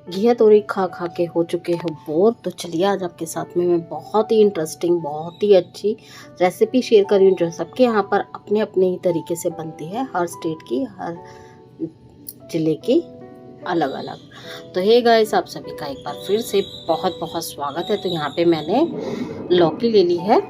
घिया तोरी खा खा के हो चुके हो बोर, तो चलिए आज आपके साथ में मैं बहुत ही इंटरेस्टिंग, बहुत ही अच्छी रेसिपी शेयर कर रही हूँ जो सबके यहाँ पर अपने अपने ही तरीके से बनती है। हर स्टेट की, हर ज़िले की अलग अलग। तो हे गाइस, आप सभी का एक बार फिर से बहुत बहुत स्वागत है। तो यहाँ पे मैंने लौकी ले ली है,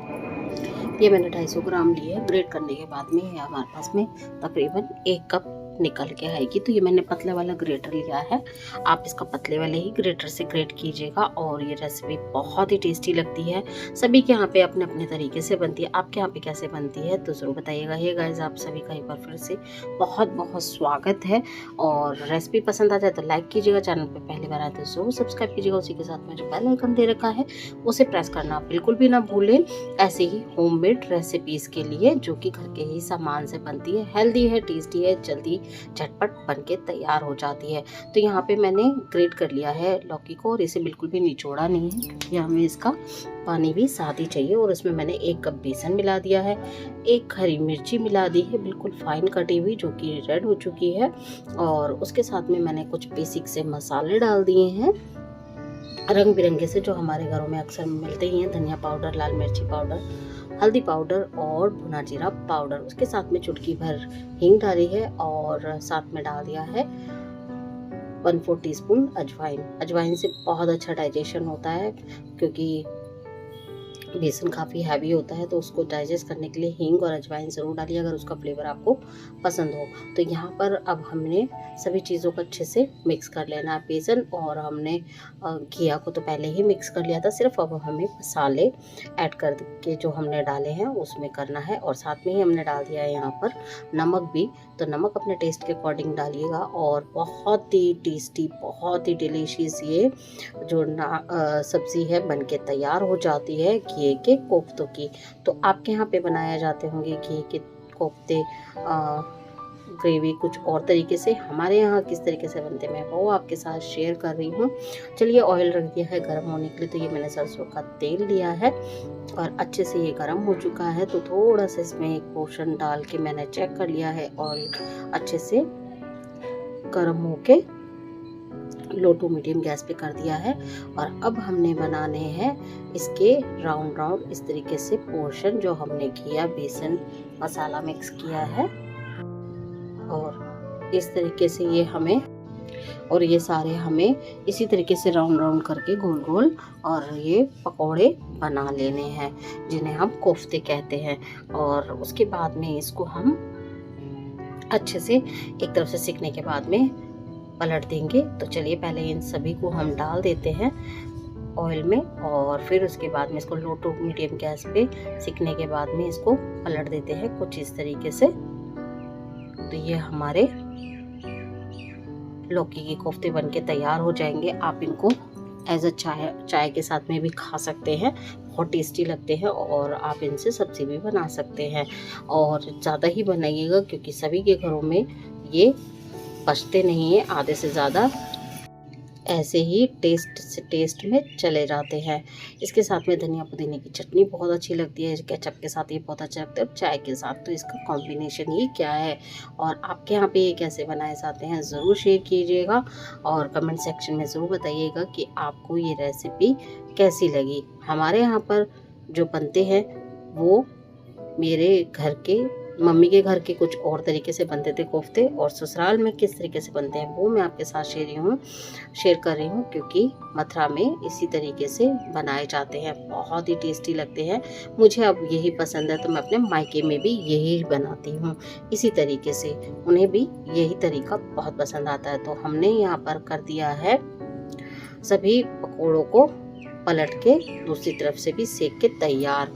ये मैंने 250 ग्राम ली है। ग्रेट करने के बाद में ये हमारे पास में तकरीबन 1 कप निकल के आएगी। तो ये मैंने पतले वाला ग्रेटर लिया है, आप इसका पतले वाले ही ग्रेटर से ग्रेट कीजिएगा और ये रेसिपी बहुत ही टेस्टी लगती है। सभी के यहाँ पे अपने अपने तरीके से बनती है, आपके यहाँ पे कैसे बनती है तो ज़रूर बताइएगा। ये गाइस, आप सभी का एक बार फिर से बहुत बहुत स्वागत है। और रेसिपी पसंद आ जाए तो लाइक कीजिएगा, चैनल पर पहली बार आए तो ज़रूर सब्सक्राइब कीजिएगा। उसी के साथ में जो बेल आइकन दे रखा है उसे प्रेस करना बिल्कुल भी ना भूलें, ऐसे ही होममेड रेसिपीज़ के लिए जो कि घर के ही सामान से बनती है, हेल्दी है, टेस्टी है, जल्दी झटपट बन के तैयार हो जाती है। तो यहाँ पे मैंने ग्रेट कर लिया है लौकी को और इसे बिल्कुल भी निचोड़ा नहीं है क्योंकि हमें इसका पानी भी साथ ही चाहिए। और इसमें मैंने 1 कप बेसन मिला दिया है, 1 हरी मिर्ची मिला दी है बिल्कुल फाइन कटी हुई जो कि रेड हो चुकी है। और उसके साथ में मैंने कुछ बेसिक से मसाले डाल दिए हैं रंग बिरंगे से, जो हमारे घरों में अक्सर मिलते ही हैं। धनिया पाउडर, लाल मिर्ची पाउडर, हल्दी पाउडर और भुना जीरा पाउडर। उसके साथ में चुटकी भर हींग डाली है और साथ में डाल दिया है 1/4 टीस्पून अजवाइन। अजवाइन से बहुत अच्छा डाइजेशन होता है क्योंकि बेसन काफ़ी हैवी होता है, तो उसको डाइजेस्ट करने के लिए हींग और अजवाइन ज़रूर डालिए अगर उसका फ्लेवर आपको पसंद हो। तो यहाँ पर अब हमने सभी चीज़ों को अच्छे से मिक्स कर लेना है। बेसन और हमने घिया को तो पहले ही मिक्स कर लिया था, सिर्फ अब हमें मसाले ऐड कर के जो हमने डाले हैं उसमें करना है। और साथ में ही हमने डाल दिया है यहाँ पर नमक भी, तो नमक अपने टेस्ट के अकॉर्डिंग डालिएगा। और बहुत ही टेस्टी, बहुत ही डिलीशियस ये जो सब्ज़ी है बन के तैयार हो जाती है घी के कोफ्तों की। तो आपके यहाँ पे बनाए जाते होंगे घी के कोफ्ते, ग्रेवी कुछ और तरीके से। हमारे यहाँ किस तरीके से बनते हैं मैं वो आपके साथ शेयर कर रही हूँ। चलिए, ऑयल रख दिया है गर्म होने के लिए। तो ये मैंने सरसों का तेल लिया है और अच्छे से ये गर्म हो चुका है। तो थोड़ा सा इसमें एक पोर्शन डाल के मैंने चेक कर लिया है और अच्छे से गर्म होके लो टू मीडियम गैस पे कर दिया है। और अब हमने बनाने हैं इसके राउंड राउंड इस तरीके से पोर्शन, जो हमने घिया, बेसन, मसाला मिक्स किया है। और इस तरीके से ये हमें, और ये सारे हमें इसी तरीके से राउंड राउंड करके गोल गोल और ये पकोड़े बना लेने हैं, जिन्हें हम कोफ्ते कहते हैं। और उसके बाद में इसको हम अच्छे से एक तरफ से सिकने के बाद में पलट देंगे। तो चलिए, पहले इन सभी को हम डाल देते हैं ऑयल में और फिर उसके बाद में इसको लो टू मीडियम गैस पे सिकने के बाद में इसको पलट देते हैं कुछ इस तरीके से। तो ये हमारे लौकी के कोफ्ते बनके तैयार हो जाएंगे। आप इनको एज अ चाय के साथ में भी खा सकते हैं, बहुत टेस्टी लगते हैं। और आप इनसे सब्जी भी बना सकते हैं और ज़्यादा ही बनाइएगा क्योंकि सभी के घरों में ये बचते नहीं है, आधे से ज़्यादा ऐसे ही टेस्ट में चले जाते हैं। इसके साथ में धनिया पुदीने की चटनी बहुत अच्छी लगती है, केचप के साथ ये बहुत अच्छा लगता है, चाय के साथ तो इसका कॉम्बिनेशन ही क्या है। और आपके यहाँ पे ये कैसे बनाए जाते हैं ज़रूर शेयर कीजिएगा और कमेंट सेक्शन में ज़रूर बताइएगा कि आपको ये रेसिपी कैसी लगी। हमारे यहाँ पर जो बनते हैं वो मेरे घर के, मम्मी के घर के कुछ और तरीके से बनते थे कोफ्ते, और ससुराल में किस तरीके से बनते हैं वो मैं आपके साथ शेयर कर रही हूँ क्योंकि मथुरा में इसी तरीके से बनाए जाते हैं, बहुत ही टेस्टी लगते हैं। मुझे अब यही पसंद है तो मैं अपने मायके में भी यही बनाती हूँ इसी तरीके से, उन्हें भी यही तरीका बहुत पसंद आता है। तो हमने यहाँ पर कर दिया है सभी पकौड़ों को पलट के दूसरी तरफ से भी सेक के तैयार।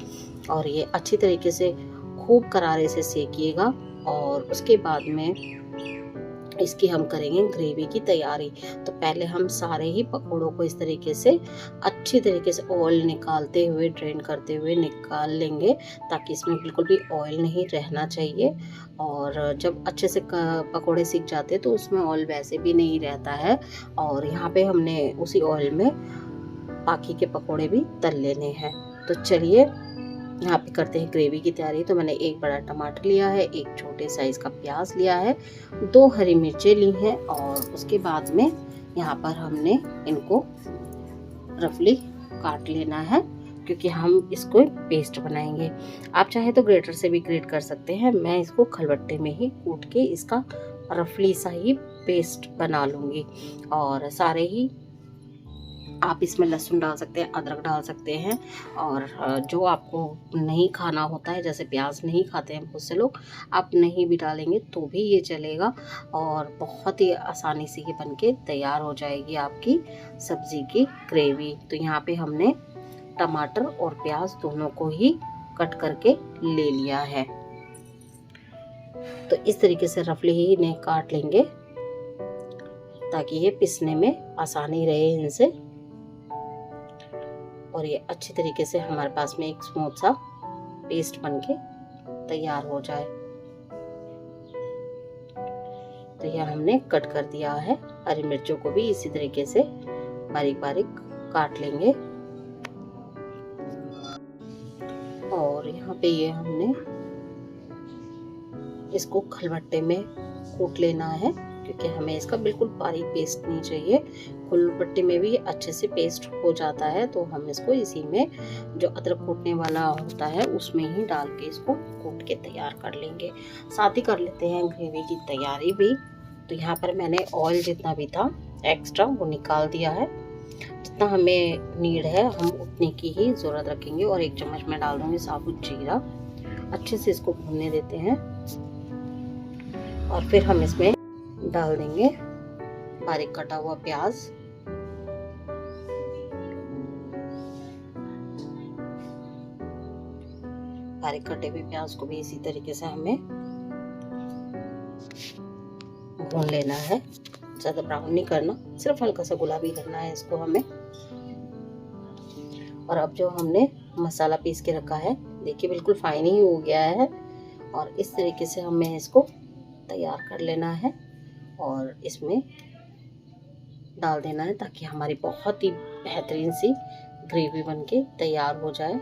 और ये अच्छी तरीके से खूब करारे से सेकिएगा। और उसके बाद में इसकी हम करेंगे ग्रेवी की तैयारी। तो पहले हम सारे ही पकौड़ों को इस तरीके से अच्छी तरीके से ऑयल निकालते हुए, ड्रेन करते हुए निकाल लेंगे ताकि इसमें बिल्कुल भी ऑयल नहीं रहना चाहिए। और जब अच्छे से पकौड़े सीख जाते हैं तो उसमें ऑयल वैसे भी नहीं रहता है। और यहाँ पे हमने उसी ऑयल में बाकी के पकौड़े भी तल लेने हैं। तो चलिए, यहाँ पे करते हैं ग्रेवी की तैयारी। तो मैंने 1 बड़ा टमाटर लिया है, 1 छोटे साइज का प्याज लिया है, 2 हरी मिर्चें ली हैं और उसके बाद में यहाँ पर हमने इनको रफली काट लेना है, क्योंकि हम इसको पेस्ट बनाएंगे। आप चाहे तो ग्रेटर से भी ग्रेट कर सकते हैं, मैं इसको खलबट्टे में ही कूट के इसका रफली सा ही पेस्ट बना लूँगी। और सारे ही आप इसमें लहसुन डाल सकते हैं, अदरक डाल सकते हैं, और जो आपको नहीं खाना होता है, जैसे प्याज नहीं खाते हैं बहुत से लोग, आप नहीं भी डालेंगे तो भी ये चलेगा। और बहुत ही आसानी से ये बनके तैयार हो जाएगी आपकी सब्ज़ी की ग्रेवी। तो यहाँ पे हमने टमाटर और प्याज दोनों को ही कट करके ले लिया है। तो इस तरीके से रफली ही इन्हें काट लेंगे ताकि ये पिसने में आसानी रहे इनसे, और ये अच्छी तरीके से हमारे पास में एक स्मूथ सा पेस्ट बनके तैयार हो जाए। तो यह हमने कट कर दिया है। हरी मिर्चों को भी इसी तरीके से बारीक बारीक काट लेंगे। और यहाँ पे ये हमने इसको खलबट्टे में कूट लेना है, क्योंकि हमें इसका बिल्कुल बारीक पेस्ट नहीं चाहिए। खलबट्टे में भी अच्छे से पेस्ट हो जाता है, तो हम इसको इसी में जो अदरक कूटने वाला होता है उसमें ही डाल के इसको कूट के तैयार कर लेंगे। साथ ही कर लेते हैं ग्रेवी की तैयारी भी। तो यहाँ पर मैंने ऑयल जितना भी था एक्स्ट्रा वो निकाल दिया है। जितना हमें नीड है हम उतने की ही ज़रूरत रखेंगे। और 1 चम्मच मैं डाल दूँगी साबुत जीरा। अच्छे से इसको भूनने देते हैं, और फिर हम इसमें डाल देंगे बारीक कटा हुआ प्याज, बारीक कटे हुए प्याज को भी इसी तरीके से हमें भून लेना है। ज़्यादा ब्राउन नहीं करना, सिर्फ हल्का सा गुलाबी करना है इसको हमें। और अब जो हमने मसाला पीस के रखा है, देखिए बिल्कुल फाइन ही हो गया है। और इस तरीके से हमें इसको तैयार कर लेना है और इसमें डाल देना है, ताकि हमारी बहुत ही बेहतरीन सी ग्रेवी बनके तैयार हो जाए।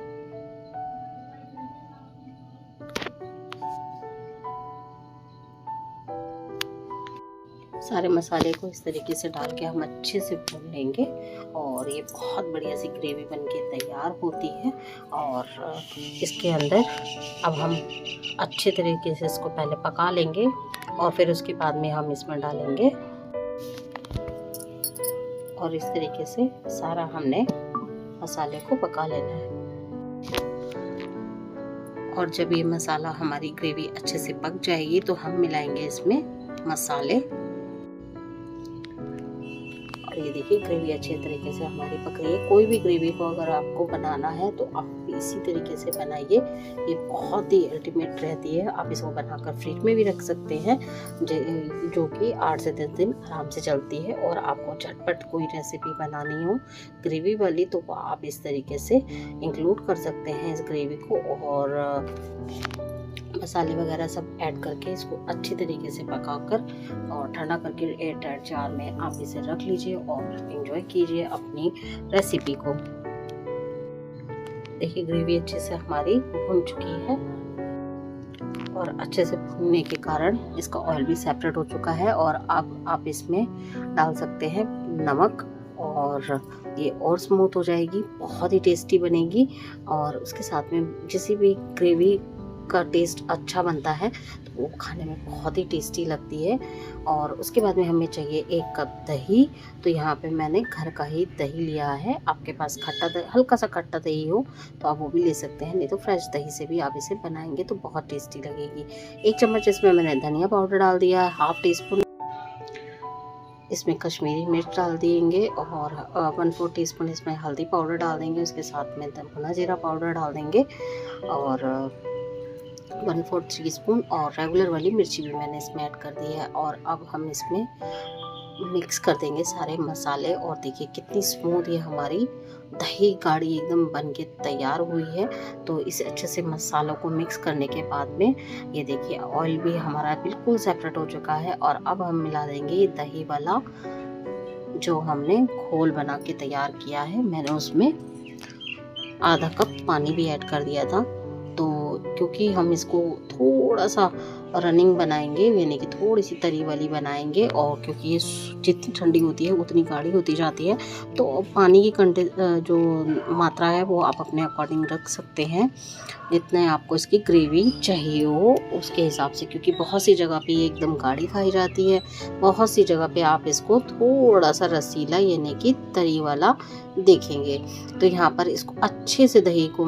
सारे मसाले को इस तरीके से डाल के हम अच्छे से भून लेंगे, और ये बहुत बढ़िया सी ग्रेवी बनके तैयार होती है। और इसके अंदर अब हम अच्छे तरीके से इसको पहले पका लेंगे, और फिर उसके बाद में हम इसमें डालेंगे। और इस तरीके से सारा हमने मसाले को पका लेना है। और जब ये मसाला हमारी ग्रेवी अच्छे से पक जाएगी तो हम मिलाएंगे इसमें मसाले। और ये देखिए ग्रेवी अच्छे तरीके से हमारी पक रही है। कोई भी ग्रेवी को अगर आपको बनाना है तो आप इसी तरीके से बनाइए, ये बहुत ही अल्टीमेट रहती है। आप इसको बनाकर फ्रिज में भी रख सकते हैं, जो कि 8 से 10 दिन आराम से चलती है। और आपको झटपट कोई रेसिपी बनानी हो ग्रेवी वाली, तो आप इस तरीके से इंक्लूड कर सकते हैं इस ग्रेवी को। और मसाले वगैरह सब ऐड करके इसको अच्छी तरीके से पकाकर और ठंडा करके एयरटाइट जार में आप इसे रख लीजिए और एंजॉय कीजिए अपनी रेसिपी को। देखिए ग्रेवी अच्छे से हमारी भुन चुकी है, और अच्छे से भुनने के कारण इसका ऑयल भी सेपरेट हो चुका है। और अब आप इसमें डाल सकते हैं नमक, और ये और स्मूथ हो जाएगी, बहुत ही टेस्टी बनेगी। और उसके साथ में किसी भी ग्रेवी का टेस्ट अच्छा बनता है तो वो खाने में बहुत ही टेस्टी लगती है। और उसके बाद में हमें चाहिए 1 कप दही। तो यहाँ पे मैंने घर का ही दही लिया है। आपके पास खट्टा दही, हल्का सा खट्टा दही हो तो आप वो भी ले सकते हैं, नहीं तो फ्रेश दही से भी आप इसे बनाएंगे तो बहुत टेस्टी लगेगी। 1 चम्मच इसमें मैंने धनिया पाउडर डाल दिया, 1/2 टीस्पून इसमें कश्मीरी मिर्च डाल देंगे, और 1/4 टीस्पून इसमें हल्दी पाउडर डाल देंगे। उसके साथ में भुना जीरा पाउडर डाल देंगे, और 1/4 टीस्पून और रेगुलर वाली मिर्ची भी मैंने इसमें ऐड कर दी है। और अब हम इसमें मिक्स कर देंगे सारे मसाले। और देखिए कितनी स्मूथ ये हमारी दही गाढ़ी एकदम बन के तैयार हुई है। तो इसे अच्छे से मसालों को मिक्स करने के बाद में ये देखिए ऑयल भी हमारा बिल्कुल सेपरेट हो चुका है। और अब हम मिला देंगे दही वाला जो हमने घोल बना के तैयार किया है। मैंने उसमें आधा कप पानी भी ऐड कर दिया था। तो क्योंकि हम इसको थोड़ा सा रनिंग बनाएंगे, यानी कि थोड़ी सी तरी वाली बनाएंगे, और क्योंकि ये जितनी ठंडी होती है उतनी गाढ़ी होती जाती है, तो पानी की जो मात्रा है वो आप अपने अकॉर्डिंग रख सकते हैं, जितने आपको इसकी ग्रेवी चाहिए हो उसके हिसाब से, क्योंकि बहुत सी जगह पे ये एकदम गाढ़ी खाई जाती है, बहुत सी जगह पे आप इसको थोड़ा सा रसीला यानी कि तरी वाला देखेंगे। तो यहाँ पर इसको अच्छे से दही को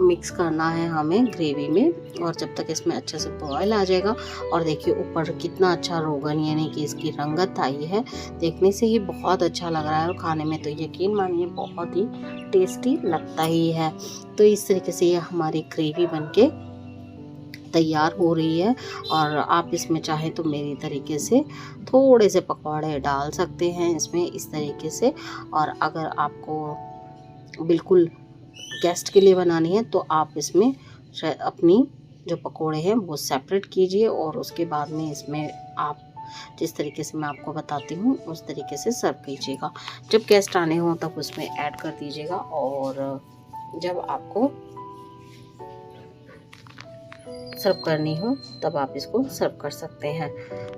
मिक्स करना है हमें ग्रेवी में, और जब तक इसमें अच्छे से बॉयल आ जाएगा, और देखिए ऊपर कितना अच्छा रोगन यानी कि इसकी रंगत आई है, देखने से ही बहुत अच्छा लग रहा है, और खाने में तो यकीन मानिए बहुत ही टेस्टी लगता ही है। तो इस तरीके से ये हमारी ग्रेवी बनके तैयार हो रही है, और आप इसमें चाहे तो मेरी तरीके से थोड़े से पकौड़े डाल सकते हैं इसमें इस तरीके से। और अगर आपको बिल्कुल गेस्ट के लिए बनानी है तो आप इसमें अपनी जो पकोड़े हैं वो सेपरेट कीजिए, और उसके बाद में इसमें आप जिस तरीके से मैं आपको बताती हूँ उस तरीके से सर्व कीजिएगा। जब गेस्ट आने हों तब उसमें ऐड कर दीजिएगा, और जब आपको सर्व करनी हो तब आप इसको सर्व कर सकते हैं।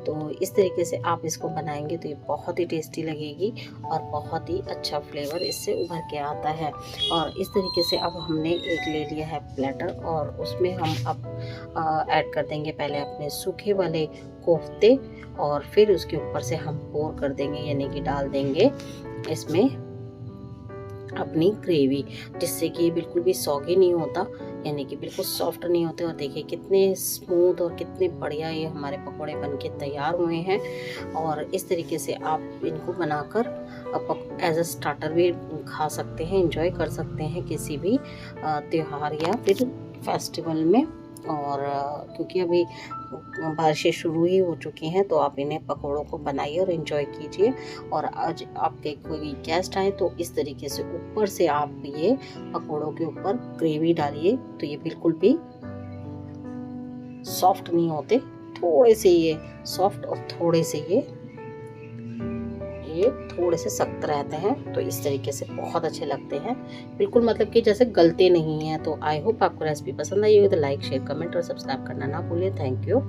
तो इस तरीके से आप इसको बनाएंगे तो ये बहुत ही टेस्टी लगेगी, और बहुत ही अच्छा फ्लेवर इससे उभर के आता है। और इस तरीके से अब हमने एक ले लिया है प्लेटर, और उसमें हम अब ऐड कर देंगे पहले अपने सूखे वाले कोफ्ते, और फिर उसके ऊपर से हम पोर कर देंगे, यानी कि डाल देंगे इसमें अपनी ग्रेवी, जिससे कि बिल्कुल भी सॉगी नहीं होता, यानी कि बिल्कुल सॉफ्ट नहीं होते। और देखिए कितने स्मूथ और कितने बढ़िया ये हमारे पकोड़े बनके तैयार हुए हैं। और इस तरीके से आप इनको बनाकर एज अ स्टार्टर भी खा सकते हैं, एंजॉय कर सकते हैं किसी भी त्योहार या फिर फेस्टिवल में। और क्योंकि अभी बारिशें शुरू ही हो चुकी हैं, तो आप इन्हें पकोड़ों को बनाइए और एंजॉय कीजिए। और आज आपके कोई गेस्ट आए तो इस तरीके से ऊपर से आप ये पकोड़ों के ऊपर ग्रेवी डालिए, तो ये बिल्कुल भी सॉफ्ट नहीं होते, थोड़े से ये सॉफ्ट और थोड़े से ये थोड़े से सख्त रहते हैं। तो इस तरीके से बहुत अच्छे लगते हैं, बिल्कुल मतलब कि जैसे गलते नहीं हैं। तो आई होप आपको रेसिपी पसंद आई होगी, तो लाइक शेयर कमेंट और सब्सक्राइब करना ना भूलिए। Thank you.